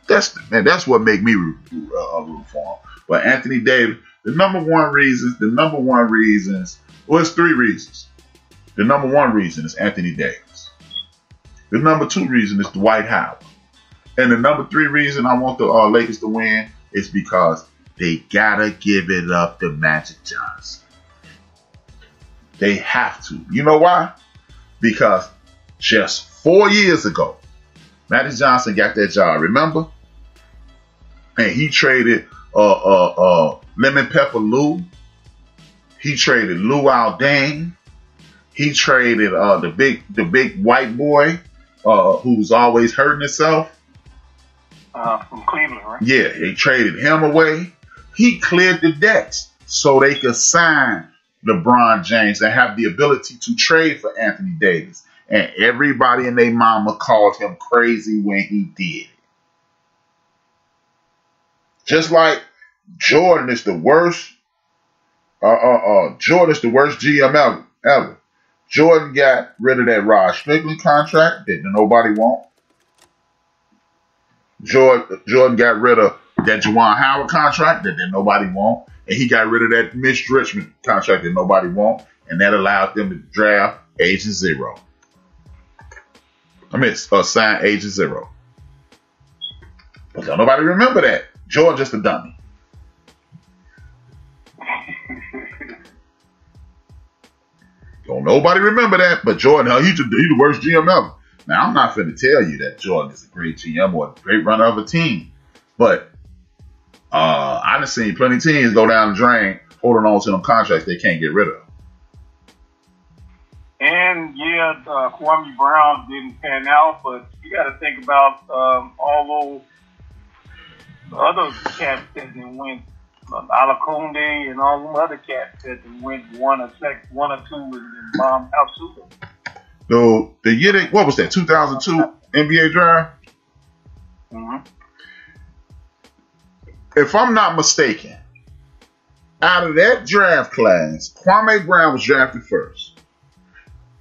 That's what make me root for him. But Anthony Davis, the number one reasons, well, it's three reasons. The number one reason is Anthony Davis. The number two reason is Dwight Howard. And the number three reason I want the Lakers to win is because they gotta give it up to Magic Johnson. They have to. You know why? Because just 4 years ago, Magic Johnson got that job, remember? And he traded Lemon Pepper Lou. He traded Lou Aldane. He traded the big white boy who's always hurting himself. From Cleveland, right? Yeah, he traded him away. He cleared the decks so they could sign LeBron James and have the ability to trade for Anthony Davis. And everybody and their mama called him crazy when he did. Just like Jordan is the worst. Jordan is the worst GM ever. Jordan got rid of that Rod Strickland contract that nobody want. Jordan got rid of that Juwan Howard contract that nobody want. And he got rid of that Mitch Richmond contract that nobody want. And that allowed them to draft Agent Zero. Sign Agent Zero. But don't nobody remember that. Jordan just a dummy. Don't nobody remember that, but Jordan, he's the worst GM ever. Now, I'm not finna tell you that Jordan is a great GM or a great runner of a team, but I done seen plenty of teams go down the drain holding on to them contracts they can't get rid of. And yeah, Kwame Brown didn't pan out, but you got to think about all those other cats that went, Alakonde and all them other cats that went one or two and bombed out too. So the year what was that? 2002 NBA draft. Mm-hmm. If I'm not mistaken, out of that draft class, Kwame Brown was drafted first.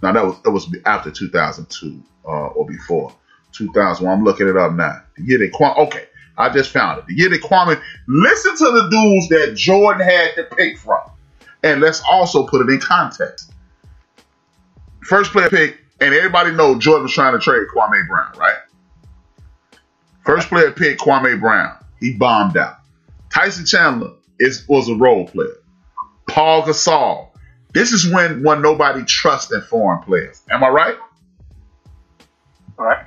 Now that was after 2002 or before 2001. I'm looking it up now. The year that Kwame. Okay, I just found it. The year that Kwame. Listen to the dudes that Jordan had to pick from, and let's also put it in context. First player pick, and everybody knows Jordan was trying to trade Kwame Brown, right? First player pick, Kwame Brown. He bombed out. Tyson Chandler was a role player. Paul Gasol. This is when nobody trusts in foreign players. Am I right? Right.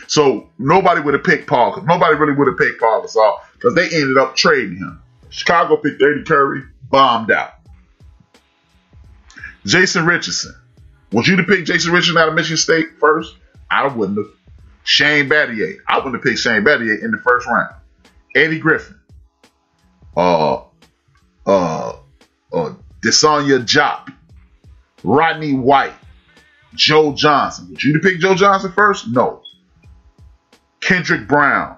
So nobody would have picked Paul. Nobody really would have picked Paul Gasol because they ended up trading him. Chicago picked Eddie Curry, bombed out. Jason Richardson. Would you have picked Jason Richardson out of Michigan State first? I wouldn't have. Shane Battier. I wouldn't have picked Shane Battier in the first round. Eddie Griffin. Desanya Jop. Rodney White. Joe Johnson. Would you have picked Joe Johnson first? No. Kendrick Brown.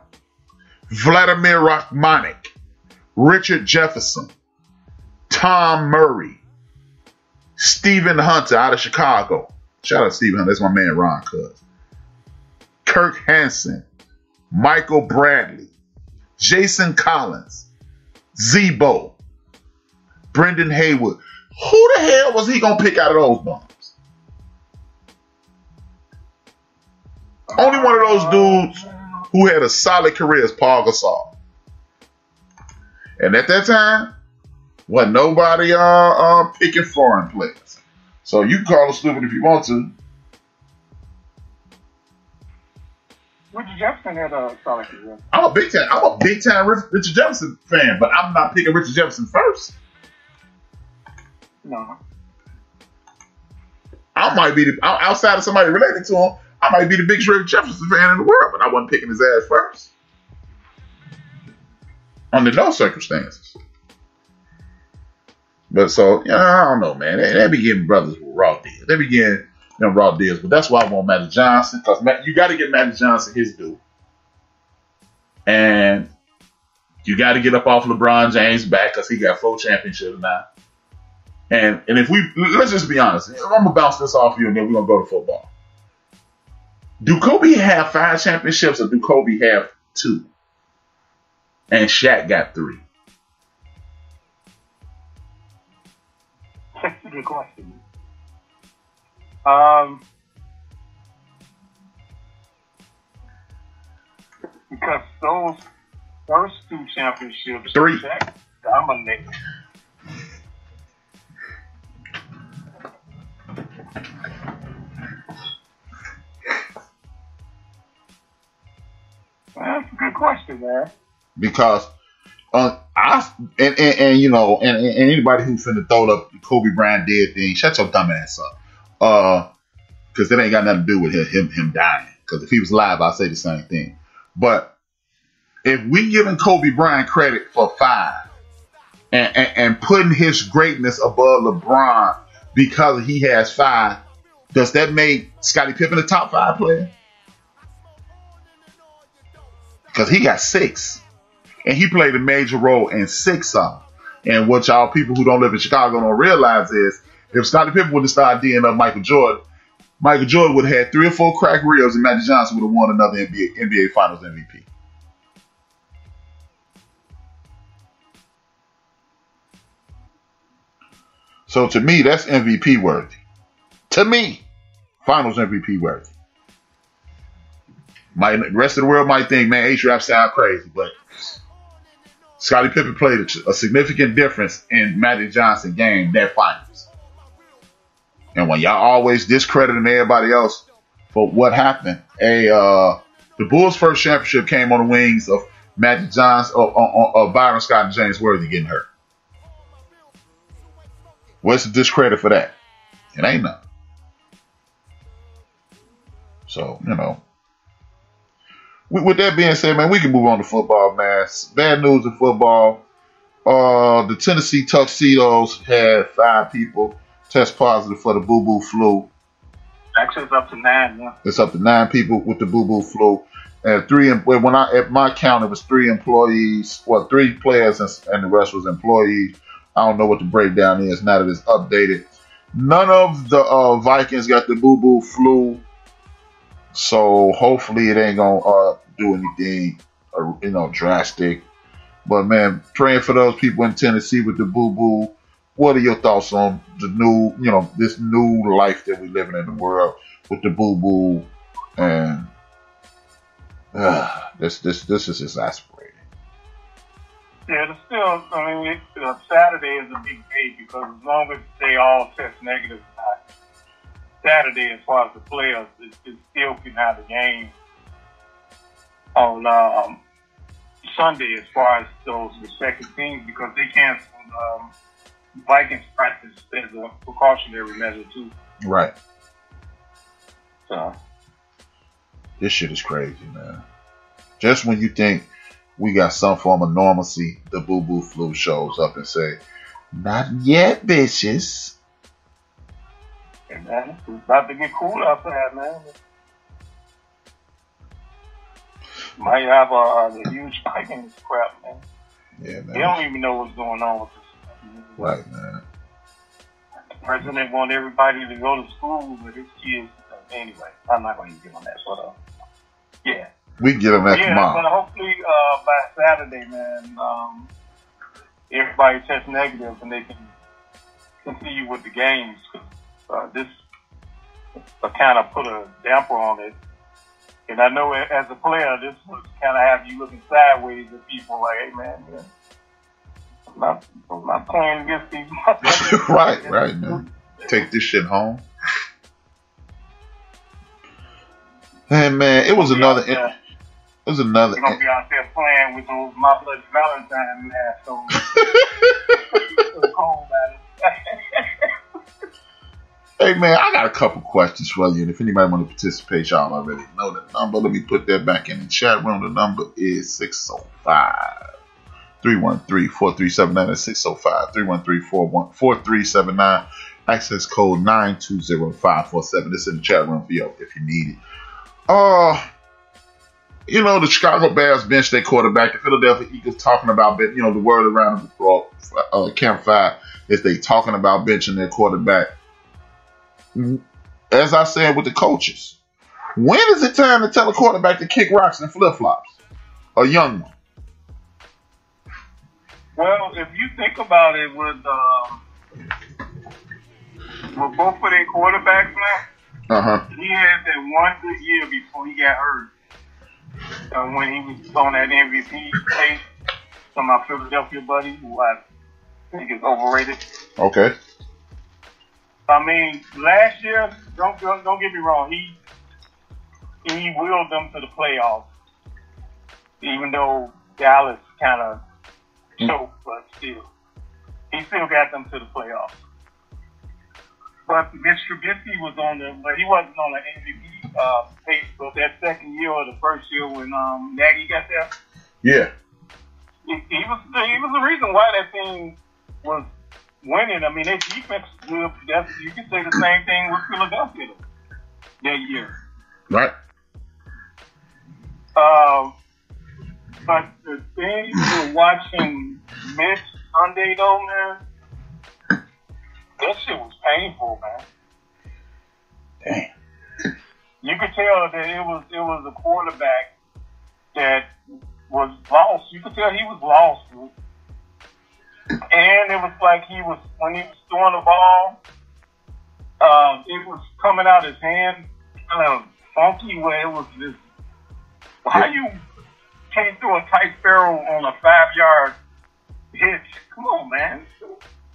Vladimir Rachmanik. Richard Jefferson. Tom Murray. Stephen Hunter out of Chicago. Shout out to Stephen Hunter. That's my man Ron Cuz. Kirk Hansen. Michael Bradley. Jason Collins. Zebo. Brendan Haywood. Who the hell was he going to pick out of those bums? Only one of those dudes who had a solid career is Paul Gasol. And at that time, wasn't nobody picking foreign players. So you can call it stupid if you want to. Richard Jefferson had a solid career. I'm a big time Richard Jefferson fan, but I'm not picking Richard Jefferson first. No. I might be outside of somebody related to him. I might be the biggest Richard Jefferson fan in the world, but I wasn't picking his ass first. Under no circumstances. But so, I don't know, man. They be giving brothers raw deals. They be getting them raw deals. But that's why I want Magic Johnson, because you got to get Magic Johnson his due. And you got to get up off LeBron James' back because he got 4 championships now. And if let's just be honest. I'm going to bounce this off you and then we're going to go to football. Do Kobe have 5 championships or do Kobe have 2? and Shaq got 3? That's a good question. Because those first 2 championships, 3. Shaq dominated. That's a good question, man. Because and anybody who's finna throw up the Kobe Bryant dead thing, shut your dumb ass up. Because that ain't got nothing to do with him dying. Because if he was alive, I'd say the same thing. But if we giving Kobe Bryant credit for 5 and putting his greatness above LeBron because he has 5, does that make Scottie Pippen a top 5 player? Because he got 6. And he played a major role in 6 of them. And what y'all people who don't live in Chicago don't realize is if Scottie Pippen would have started D'ing up Michael Jordan would have had 3 or 4 crack reels and Magic Johnson would have won another NBA Finals MVP. So to me, that's MVP worthy. To me, Finals MVP worthy. The rest of the world might think, man, HRap sound crazy, but Scottie Pippen played a significant difference in Magic Johnson game that Finals. And when y'all always discrediting everybody else for what happened, the Bulls' first championship came on the wings of Magic Johnson, of Byron Scott and James Worthy getting hurt. What's the discredit for that? It ain't nothing. So, with that being said, man, we can move on to football, man. Bad news in football. The Tennessee Tuxedos had 5 people test positive for the boo-boo flu. Actually, it's up to 9 now. It's up to 9 people with the boo-boo flu. And at my count, it was 3 employees, 3 players and the rest was employees. I don't know what the breakdown is now that it's updated. None of the Vikings got the boo-boo flu. So hopefully it ain't gonna do anything, drastic. But man, praying for those people in Tennessee with the boo boo. What are your thoughts on the new, this new life that we living in the world with the boo boo? And this is exasperating. Yeah, it's still. Saturday is a big day because as long as they all test negative, Saturday, as far as the players, it still can have the game on Sunday as far as those respective teams because they canceled Vikings practice as a precautionary measure too. Right. So this shit is crazy, man. Just when you think we got some form of normalcy, the boo boo flu shows up and say, "Not yet, bitches." Hey man, it's about to get cool outside, man. Might have a huge spike in this crap, man. Yeah, man. They don't even know what's going on with this. Right, man. The president wants everybody to go to school with his kids. Anyway, I'm not going to get on that, but yeah. We can get on that tomorrow. But hopefully by Saturday, man, everybody tests negative and they can continue with the games. This kind of put a damper on it. And I know as a player, this would kind of have you looking sideways at people like, hey, man, I'm not playing against these motherfuckers. Right, man. Take this shit home. And, man, it was another... It was another... You're going to be out there playing with those My Bloody Valentine masks on. So cold about it. Hey, man, I got a couple questions for you. And if anybody want to participate, y'all already know the number. Let me put that back in the chat room. The number is 605-313-4379. That's 605-313-4379. Access code 920-547. This is in the chat room for you if you need it. The Chicago Bears bench their quarterback. The Philadelphia Eagles talking about, the word around the campfire is they talking about benching their quarterback. As I said with the coaches, when is it time to tell a quarterback to kick rocks and flip-flops? A young one. Well, if you think about it, with both of their quarterbacks now, he had that one good year before he got hurt. When he was on that MVP case from my Philadelphia buddy, who I think is overrated. Okay. I mean, last year, don't get me wrong, he willed them to the playoffs, even though Dallas kind of choked, but still, he still got them to the playoffs. But Mitch Trubisky was but he wasn't on the MVP pace. So that second year or the first year when Nagy got there, yeah, he was the reason why that team was winning. I mean, their defense was good. You can say the same thing with Philadelphia that year. Right. But the thing with watching Mitch Sunday though, man, that shit was painful, man. Damn. You could tell that it was a quarterback that was lost. You could tell he was lost, dude. And it was like when he was throwing the ball, it was coming out his hand kind of funky where it was just, how you can't throw a tight barrel on a 5-yard hitch? Come on, man.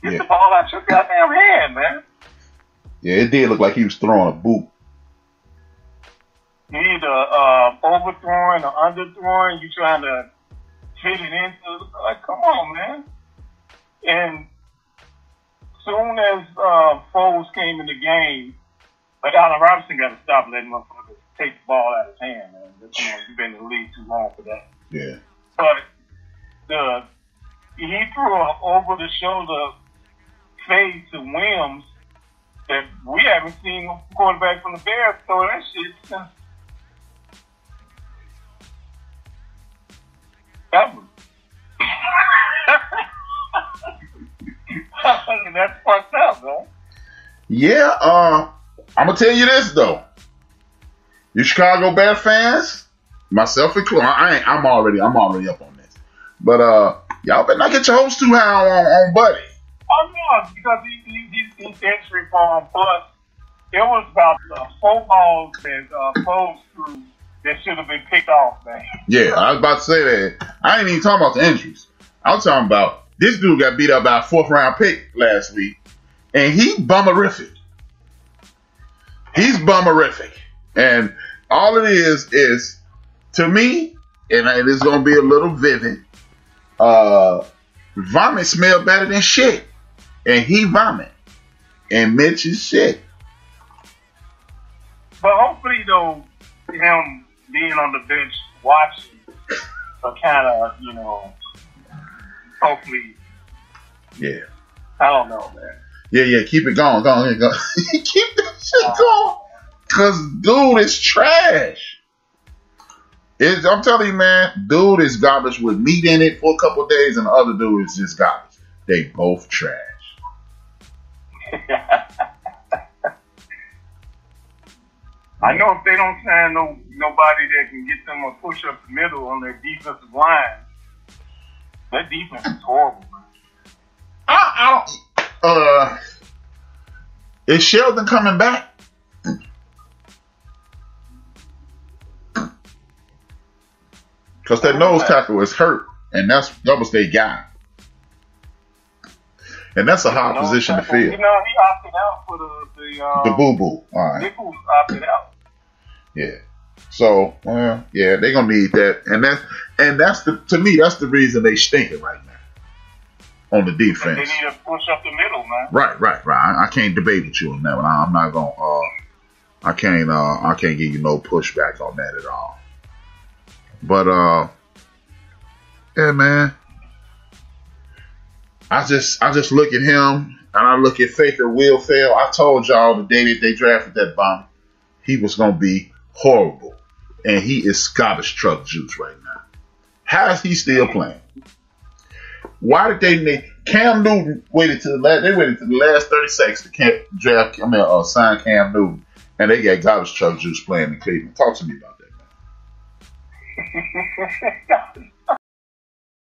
Get the ball out your goddamn hand, man. Yeah, it did look like he was throwing a boot. You either overthrowing or underthrowing. You trying to hit it into, like, come on, man. And soon as Foles came in the game, like Allen Robinson got to stop letting motherfuckers take the ball out of his hand, man. You've been in the league too long for that. Yeah. But he threw an over-the-shoulder fade to Williams that we haven't seen a quarterback from the Bears throw that shit since ever. That's fucked up, man. Yeah, I'm gonna tell you this though. You Chicago Bears fans, myself included, I'm already up on this. But y'all better not get your hopes too high on Buddy. Oh no, because he's injury prone. Plus, it was about 4 balls that Foles threw that should have been picked off, man. Yeah, I was about to say that. I ain't even talking about the injuries. I'm talking about this dude got beat up by a 4th-round pick last week, and he bummerific. He's bummerific. And all it is to me, and it is going to be a little vivid, vomit smell better than shit. And he vomit. And Mitch is shit. But hopefully, though, him being on the bench watching, kind of, hopefully. Yeah. I don't know, man. Yeah, keep it going. Go. Keep that shit going. Because dude is trash. I'm telling you, man, dude is garbage with meat in it for a couple of days, and the other dude is just garbage. They both trash. I know if they don't sign nobody that can get them a push up the middle on their defensive line, that defense is horrible. Is Sheldon coming back? Because that nose tackle is hurt, and that was their guy. And that's a hard position to fill. He opted out for the boo-boo. All right. Nichols opted out. Yeah. So, they're gonna need that, and that's to me that's the reason they stinking right now on the defense. They need to push up the middle, man. Right. I can't debate with you on that one. I'm not gonna. I can't give you no pushback on that at all. But yeah, man. I just look at him and I look at Faker Will Fail. I told y'all the day that they drafted that bomb, he was gonna be horrible, and he is garbage truck juice right now. How is he still playing? Why did they? Cam Newton waited to the last 30 seconds to sign Cam Newton, and they got garbage truck juice playing in Cleveland. Talk to me about that, man.